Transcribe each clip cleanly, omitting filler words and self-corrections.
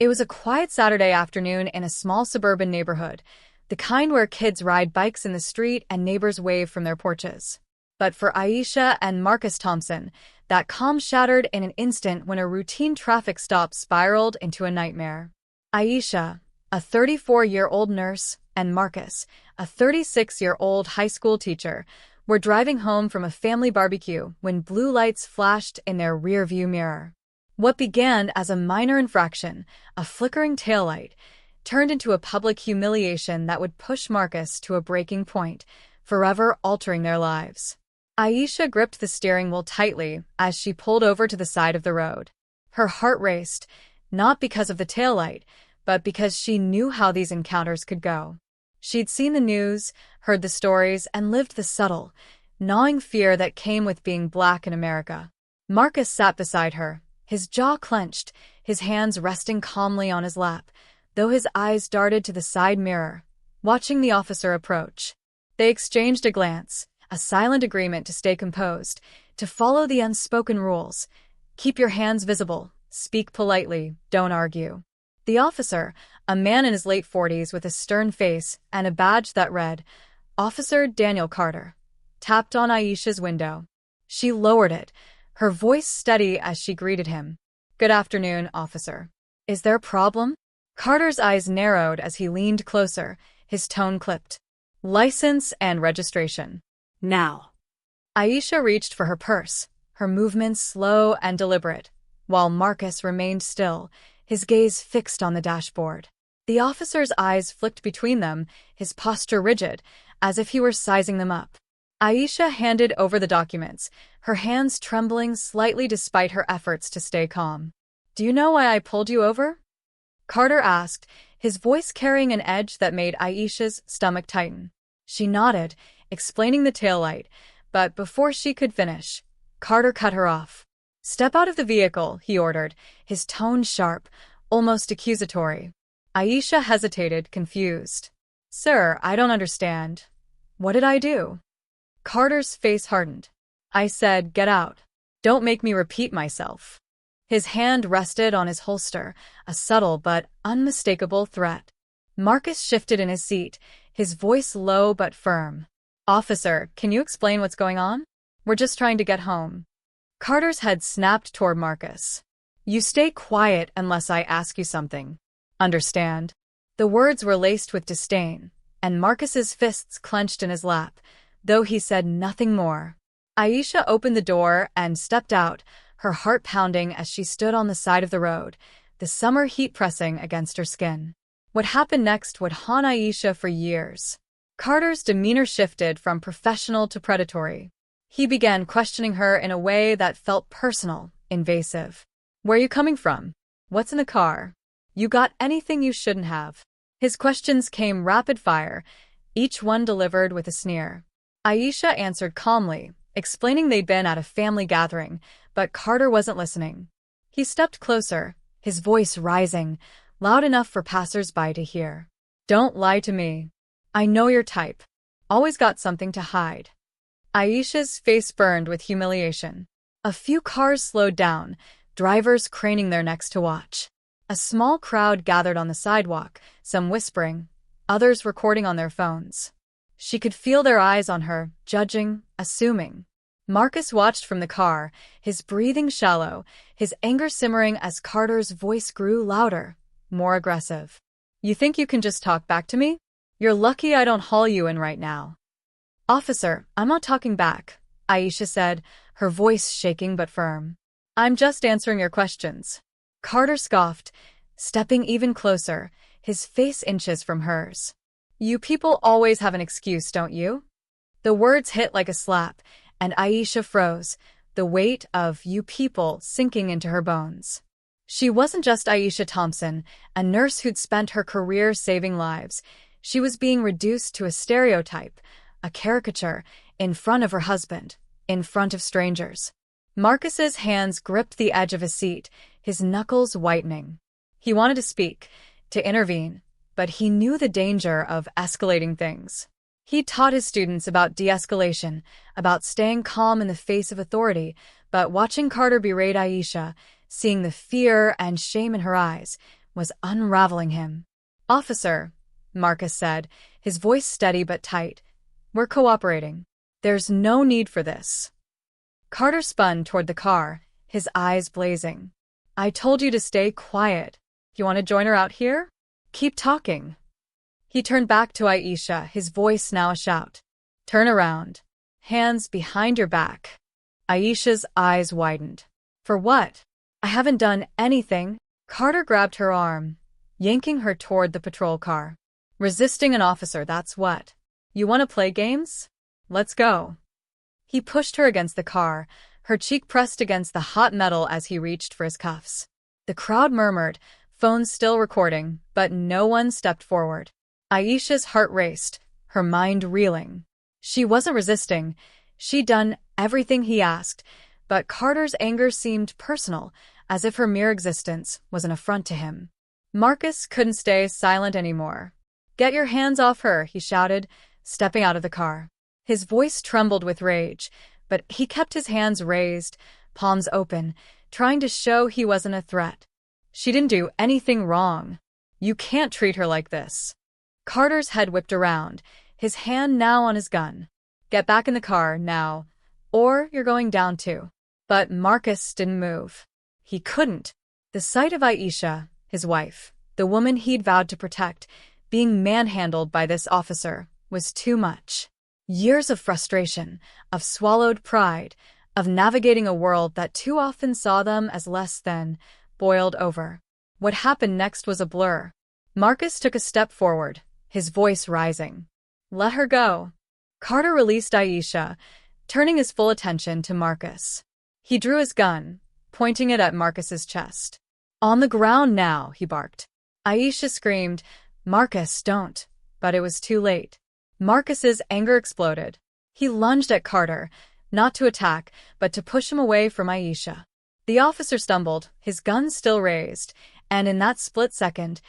It was a quiet Saturday afternoon in a small suburban neighborhood, the kind where kids ride bikes in the street and neighbors wave from their porches. But for Aisha and Marcus Thompson, that calm shattered in an instant when a routine traffic stop spiraled into a nightmare. Aisha, a 34-year-old nurse, and Marcus, a 36-year-old high school teacher, were driving home from a family barbecue when blue lights flashed in their rearview mirror. What began as a minor infraction, a flickering taillight, turned into a public humiliation that would push Marcus to a breaking point, forever altering their lives. Aisha gripped the steering wheel tightly as she pulled over to the side of the road. Her heart raced, not because of the taillight, but because she knew how these encounters could go. She'd seen the news, heard the stories, and lived the subtle, gnawing fear that came with being black in America. Marcus sat beside her, his jaw clenched, his hands resting calmly on his lap, though his eyes darted to the side mirror, watching the officer approach. They exchanged a glance, a silent agreement to stay composed, to follow the unspoken rules. Keep your hands visible, speak politely, don't argue. The officer, a man in his late 40s with a stern face and a badge that read, Officer Daniel Carter, tapped on Aisha's window. She lowered it, her voice steady as she greeted him. Good afternoon, officer. Is there a problem? Carter's eyes narrowed as he leaned closer, his tone clipped. License and registration. Now. Aisha reached for her purse, her movements slow and deliberate, while Marcus remained still, his gaze fixed on the dashboard. The officer's eyes flicked between them, his posture rigid, as if he were sizing them up. Aisha handed over the documents, her hands trembling slightly despite her efforts to stay calm. Do you know why I pulled you over? Carter asked, his voice carrying an edge that made Aisha's stomach tighten. She nodded, explaining the taillight, but before she could finish, Carter cut her off. Step out of the vehicle, he ordered, his tone sharp, almost accusatory. Aisha hesitated, confused. Sir, I don't understand. What did I do? Carter's face hardened. I said, get out. Don't make me repeat myself. His hand rested on his holster, a subtle but unmistakable threat. Marcus shifted in his seat, his voice low but firm. Officer, can you explain what's going on? We're just trying to get home. Carter's head snapped toward Marcus. You stay quiet unless I ask you something. Understand? The words were laced with disdain, and Marcus's fists clenched in his lap, though he said nothing more. Aisha opened the door and stepped out, her heart pounding as she stood on the side of the road, the summer heat pressing against her skin. What happened next would haunt Aisha for years. Carter's demeanor shifted from professional to predatory. He began questioning her in a way that felt personal, invasive. Where are you coming from? What's in the car? You got anything you shouldn't have? His questions came rapid fire, each one delivered with a sneer. Aisha answered calmly, explaining they'd been at a family gathering, but Carter wasn't listening. He stepped closer, his voice rising, loud enough for passers-by to hear. Don't lie to me. I know your type. Always got something to hide. Aisha's face burned with humiliation. A few cars slowed down, drivers craning their necks to watch. A small crowd gathered on the sidewalk, some whispering, others recording on their phones. She could feel their eyes on her, judging, assuming. Marcus watched from the car, his breathing shallow, his anger simmering as Carter's voice grew louder, more aggressive. You think you can just talk back to me? You're lucky I don't haul you in right now. Officer, I'm not talking back, Aisha said, her voice shaking but firm. I'm just answering your questions. Carter scoffed, stepping even closer, his face inches from hers. You people always have an excuse, don't you? The words hit like a slap, and Aisha froze, the weight of you people sinking into her bones. She wasn't just Aisha Thompson, a nurse who'd spent her career saving lives. She was being reduced to a stereotype, a caricature, in front of her husband, in front of strangers. Marcus's hands gripped the edge of his seat, his knuckles whitening. He wanted to speak, to intervene, but he knew the danger of escalating things. He taught his students about de-escalation, about staying calm in the face of authority, but watching Carter berate Aisha, seeing the fear and shame in her eyes, was unraveling him. "Officer," Marcus said, his voice steady but tight, "we're cooperating. There's no need for this." Carter spun toward the car, his eyes blazing. "I told you to stay quiet. You want to join her out here? Keep talking." He turned back to Aisha, his voice now a shout. "Turn around. Hands behind your back." Aisha's eyes widened. "For what? I haven't done anything." Carter grabbed her arm, yanking her toward the patrol car. "Resisting an officer, that's what. You want to play games? Let's go." He pushed her against the car, her cheek pressed against the hot metal as he reached for his cuffs. The crowd murmured, phones still recording, but no one stepped forward. Aisha's heart raced, her mind reeling. She wasn't resisting. She'd done everything he asked, but Carter's anger seemed personal, as if her mere existence was an affront to him. Marcus couldn't stay silent anymore. "Get your hands off her," he shouted, stepping out of the car. His voice trembled with rage, but he kept his hands raised, palms open, trying to show he wasn't a threat. "She didn't do anything wrong. You can't treat her like this." Carter's head whipped around, his hand now on his gun. "Get back in the car, now, or you're going down too." But Marcus didn't move. He couldn't. The sight of Aisha, his wife, the woman he'd vowed to protect, being manhandled by this officer, was too much. Years of frustration, of swallowed pride, of navigating a world that too often saw them as less than, boiled over. What happened next was a blur. Marcus took a step forward, his voice rising. "Let her go." Carter released Aisha, turning his full attention to Marcus. He drew his gun, pointing it at Marcus's chest. "On the ground now," he barked. Aisha screamed, "Marcus, don't," but it was too late. Marcus's anger exploded. He lunged at Carter, not to attack, but to push him away from Aisha. The officer stumbled, his gun still raised, and in that split second,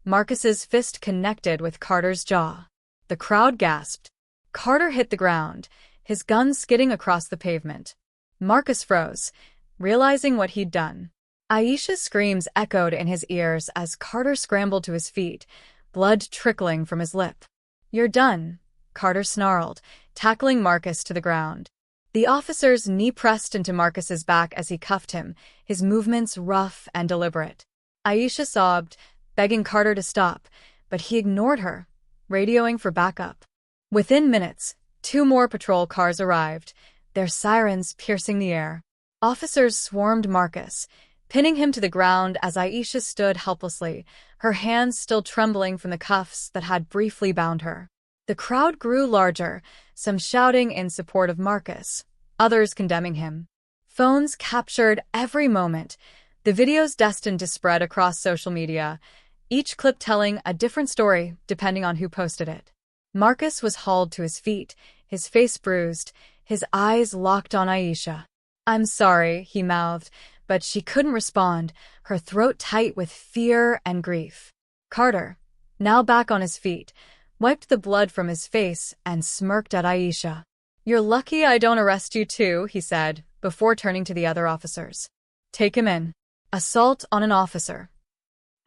Marcus's fist connected with Carter's jaw. The crowd gasped. Carter hit the ground, his gun skidding across the pavement. Marcus froze, realizing what he'd done. Aisha's screams echoed in his ears as Carter scrambled to his feet, blood trickling from his lip. "You're done," Carter snarled, tackling Marcus to the ground. The officer's knee pressed into Marcus's back as he cuffed him, his movements rough and deliberate. Aisha sobbed, begging Carter to stop, but he ignored her, radioing for backup. Within minutes, 2 more patrol cars arrived, their sirens piercing the air. Officers swarmed Marcus, pinning him to the ground as Aisha stood helplessly, her hands still trembling from the cuffs that had briefly bound her. The crowd grew larger, some shouting in support of Marcus, others condemning him. Phones captured every moment, the videos destined to spread across social media, each clip telling a different story depending on who posted it. Marcus was hauled to his feet, his face bruised, his eyes locked on Aisha. "I'm sorry," he mouthed, but she couldn't respond, her throat tight with fear and grief. Carter, now back on his feet, wiped the blood from his face and smirked at Aisha. "You're lucky I don't arrest you too," he said, before turning to the other officers. "Take him in." Assault on an officer.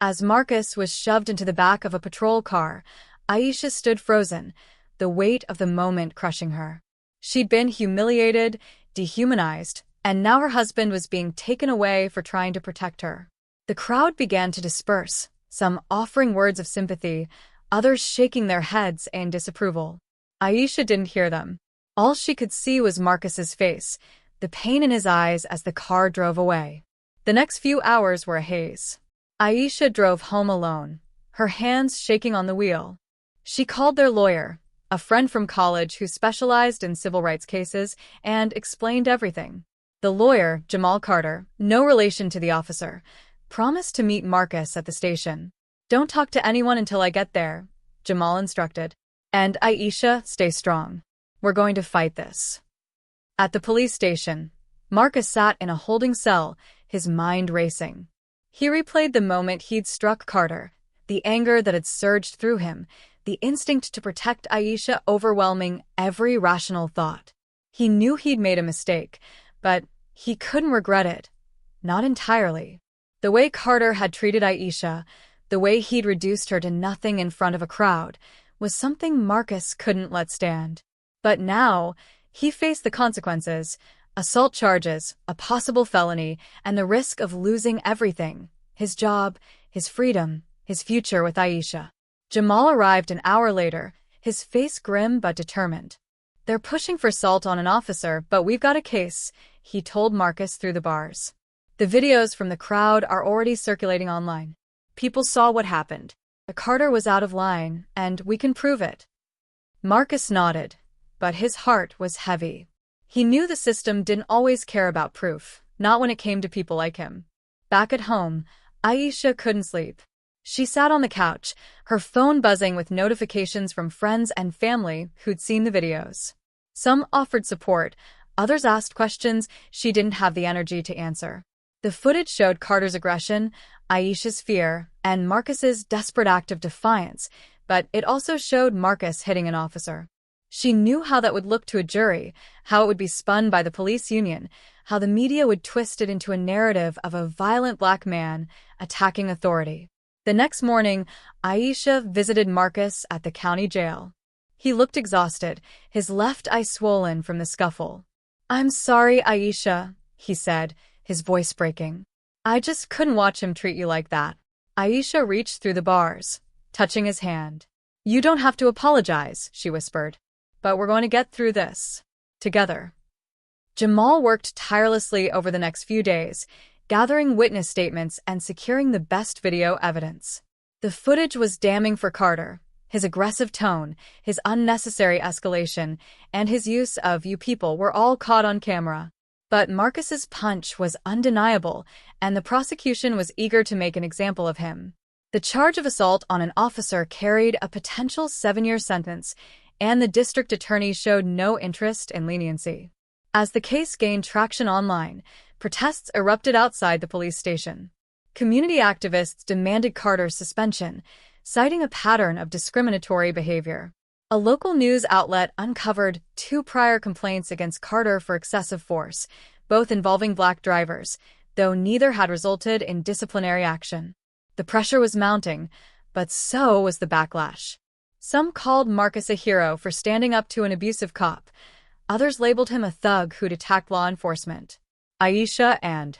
As Marcus was shoved into the back of a patrol car, Aisha stood frozen, the weight of the moment crushing her. She'd been humiliated, dehumanized, and now her husband was being taken away for trying to protect her. The crowd began to disperse, some offering words of sympathy, others shaking their heads in disapproval. Aisha didn't hear them. All she could see was Marcus's face, the pain in his eyes as the car drove away. The next few hours were a haze. Aisha drove home alone, her hands shaking on the wheel. She called their lawyer, a friend from college who specialized in civil rights cases, and explained everything. The lawyer, Jamal Carter, no relation to the officer, promised to meet Marcus at the station. "Don't talk to anyone until I get there," Jamal instructed. "And Aisha, stay strong. We're going to fight this." At the police station, Marcus sat in a holding cell, his mind racing. He replayed the moment he'd struck Carter, the anger that had surged through him, the instinct to protect Aisha overwhelming every rational thought. He knew he'd made a mistake, but he couldn't regret it. Not entirely. The way Carter had treated Aisha, The way he'd reduced her to nothing in front of a crowd was something Marcus couldn't let stand. But now, he faced the consequences: assault charges, a possible felony, and the risk of losing everything: his job, his freedom, his future with Aisha. Jamal arrived an hour later, his face grim but determined. "They're pushing for assault on an officer, but we've got a case," he told Marcus through the bars. "The videos from the crowd are already circulating online. People saw what happened. Carter was out of line, and we can prove it." Marcus nodded, but his heart was heavy. He knew the system didn't always care about proof, not when it came to people like him. Back at home, Aisha couldn't sleep. She sat on the couch, her phone buzzing with notifications from friends and family who'd seen the videos. Some offered support, others asked questions she didn't have the energy to answer. The footage showed Carter's aggression, Aisha's fear, and Marcus's desperate act of defiance, but it also showed Marcus hitting an officer. She knew how that would look to a jury, how it would be spun by the police union, how the media would twist it into a narrative of a violent black man attacking authority. The next morning, Aisha visited Marcus at the county jail. He looked exhausted, his left eye swollen from the scuffle. "I'm sorry, Aisha," he said, his voice breaking. "I just couldn't watch him treat you like that." Aisha reached through the bars, touching his hand. "You don't have to apologize," she whispered. "But we're going to get through this together." Jamal worked tirelessly over the next few days, gathering witness statements and securing the best video evidence. The footage was damning for Carter: his aggressive tone, his unnecessary escalation, and his use of "you people" were all caught on camera. But Marcus's punch was undeniable, and the prosecution was eager to make an example of him. The charge of assault on an officer carried a potential 7-year sentence, and the district attorney showed no interest in leniency. As the case gained traction online, protests erupted outside the police station. Community activists demanded Carter's suspension, citing a pattern of discriminatory behavior. A local news outlet uncovered 2 prior complaints against Carter for excessive force, both involving black drivers, though neither had resulted in disciplinary action. The pressure was mounting, but so was the backlash. Some called Marcus a hero for standing up to an abusive cop. Others labeled him a thug who'd attacked law enforcement. Aisha and